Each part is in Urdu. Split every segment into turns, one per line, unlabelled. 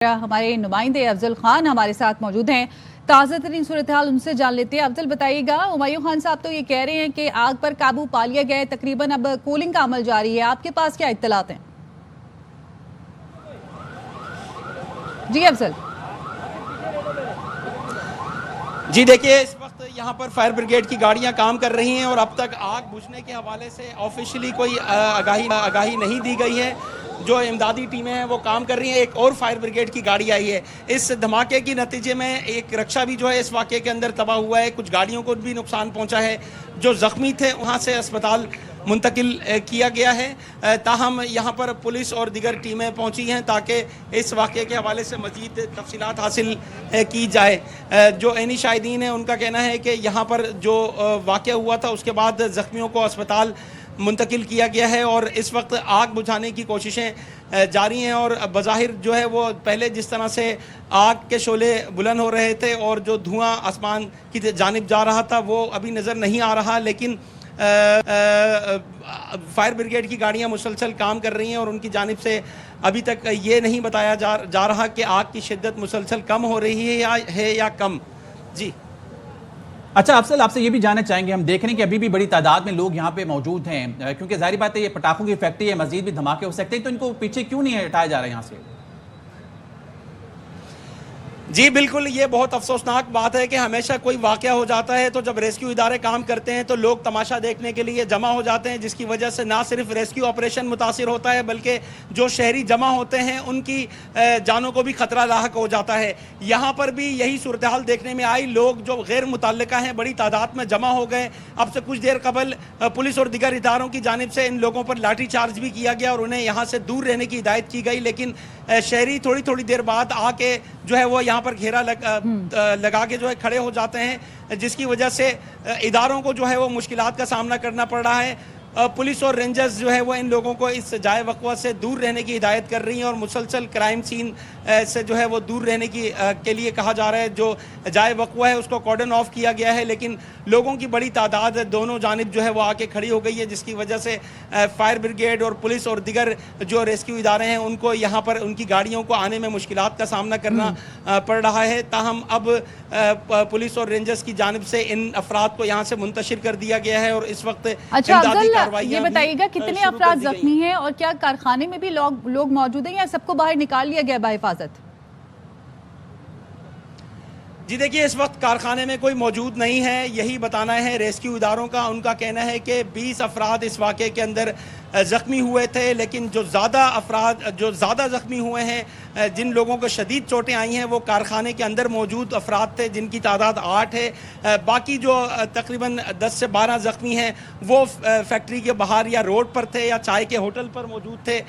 ہمارے نمائندے افضل خان ہمارے ساتھ موجود ہیں. تازہ ترین صورتحال ان سے جان لیتے ہیں. افضل بتائیے گا، ہمایوں خان صاحب تو یہ کہہ رہے ہیں کہ آگ پر قابو پا لیا گیا ہے، تقریباً اب کولنگ کا عمل جاری ہے. آپ کے پاس کیا اطلاعات ہیں؟ جی افضل.
جی دیکھیے، اس وقت یہاں پر فائر بریگیڈ کی گاڑیاں کام کر رہی ہیں اور اب تک آگ بجھنے کے حوالے سے آفیشلی کوئی آگاہی نہیں دی گئی ہے. جو امدادی ٹیمیں ہیں وہ کام کر رہی ہیں. ایک اور فائر بریگیڈ کی گاڑی آئی ہے. اس دھماکے کی نتیجے میں ایک رکشہ بھی جو ہے اس واقعے کے اندر تباہ ہوا ہے. کچھ گاڑیوں کو بھی نقصان پہنچا ہے. جو زخمی تھے وہاں سے اسپتال منتقل کیا گیا ہے. تاہم یہاں پر پولیس اور دیگر ٹیمیں پہنچی ہیں تاکہ اس واقعے کے حوالے سے مزید تفصیلات حاصل کی جائے. جو عینی شاہدین ہیں ان کا کہنا ہے کہ یہاں پر جو واقعہ ہوا تھا اس کے بعد زخمیوں کو اسپتال منتقل کیا گیا ہے اور اس وقت آگ بجھانے کی کوششیں جاری ہیں. اور بظاہر جو ہے وہ پہلے جس طرح سے آگ کے شعلے بلند ہو رہے تھے اور جو دھواں آسمان کی جانب جا رہا تھا وہ ابھی نظر نہیں آ رہا، لیکن فائر بریگیڈ کی گاڑیاں مسلسل کام کر رہی ہیں اور ان کی جانب سے ابھی تک یہ نہیں بتایا جا رہا کہ آگ کی شدت مسلسل کم ہو رہی ہے یا کم. جی
اچھا افضل، آپ سے یہ بھی جاننا چاہیں گے، ہم دیکھ رہے ہیں کہ ابھی بھی بڑی تعداد میں لوگ یہاں پہ موجود ہیں، کیونکہ ظاہری بات ہے یہ پٹاخوں کی فیکٹری ہے، مزید بھی دھماکے ہو سکتے ہیں، تو ان کو پیچھے کیوں نہیں ہٹایا جا رہا ہے یہاں سے؟
جی بالکل، یہ بہت افسوسناک بات ہے کہ ہمیشہ کوئی واقعہ ہو جاتا ہے تو جب ریسکیو ادارے کام کرتے ہیں تو لوگ تماشا دیکھنے کے لیے جمع ہو جاتے ہیں، جس کی وجہ سے نہ صرف ریسکیو آپریشن متاثر ہوتا ہے بلکہ جو شہری جمع ہوتے ہیں ان کی جانوں کو بھی خطرہ لاحق ہو جاتا ہے. یہاں پر بھی یہی صورتحال دیکھنے میں آئی. لوگ جو غیر متعلقہ ہیں بڑی تعداد میں جمع ہو گئے. اب سے کچھ دیر قبل پولیس اور دیگر اداروں کی جانب سے ان لوگوں پر لاٹھی چارج بھی کیا گیا اور انہیں یہاں سے دور رہنے کی ہدایت کی گئی، لیکن شہری تھوڑی دیر بعد آ کے جو ہے وہ یہاں پر گھیرا لگا کے جو ہے کھڑے ہو جاتے ہیں، جس کی وجہ سے اداروں کو جو ہے وہ مشکلات کا سامنا کرنا پڑ رہا ہے. پولیس اور رینجرز جو ہے وہ ان لوگوں کو اس جائے وقوع سے دور رہنے کی ہدایت کر رہی ہیں اور مسلسل کرائم سین سے جو ہے وہ دور رہنے کے لیے کہا جا رہا ہے. جو جائے وقوع ہے اس کو کارڈن آف کیا گیا ہے، لیکن لوگوں کی بڑی تعداد دونوں جانب جو ہے وہ آ کے کھڑی ہو گئی ہے، جس کی وجہ سے فائر بریگیڈ اور پولیس اور دیگر جو ریسکیو ادارے ہیں ان کو یہاں پر ان کی گاڑیوں کو آنے میں مشکلات کا سامنا کرنا پڑ رہا ہے. تاہم اب پولیس اور رینجرز کی جانب سے ان افراد کو یہاں سے منتشر کر دیا گیا ہے اور اس وقت
یہ بتائیے گا کتنے افراد زخمی ہیں اور کیا کارخانے میں بھی لوگ موجود ہیں یا سب کو باہر نکال لیا گیا بحفاظت؟
جی دیکھیے، اس وقت کارخانے میں کوئی موجود نہیں ہے، یہی بتانا ہے ریسکیو اداروں کا. ان کا کہنا ہے کہ 20 افراد اس واقعے کے اندر زخمی ہوئے تھے، لیکن جو زیادہ زخمی ہوئے ہیں، جن لوگوں کو شدید چوٹیں آئی ہیں وہ کارخانے کے اندر موجود افراد تھے جن کی تعداد 8 ہے. باقی جو تقریباً 10 سے 12 زخمی ہیں وہ فیکٹری کے باہر یا روڈ پر تھے یا چائے کے ہوٹل پر موجود تھے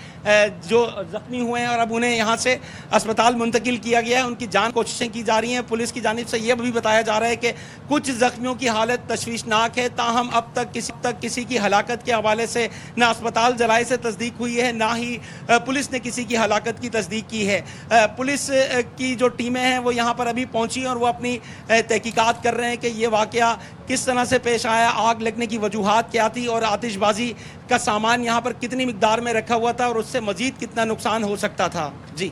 جو زخمی ہوئے ہیں، اور اب انہیں یہاں سے اسپتال منتقل کیا گیا ہے. ان کی جان کوششیں کی جا رہی ہیں. پولیس کی جانب سے یہ بھی بتایا جا رہا ہے کہ کچھ زخمیوں کی حالت تشویشناک ہے. تاہم اب تک کسی کی ہلاکت کے حوالے سے نہ اسپتال ذرائع سے تصدیق ہوئی ہے، نہ ہی پولیس نے کسی کی ہلاکت کی تصدیق کی ہے. پولیس کی جو ٹیمیں ہیں وہ یہاں پر ابھی پہنچی اور وہ اپنی تحقیقات کر رہے ہیں کہ یہ واقعہ کس طرح سے پیش آیا، آگ لگنے کی وجوہات کیا تھی اور آتش بازی کا سامان یہاں پر کتنی مقدار میں رکھا ہوا تھا اور اس سے مزید کتنا نقصان ہو سکتا تھا. جی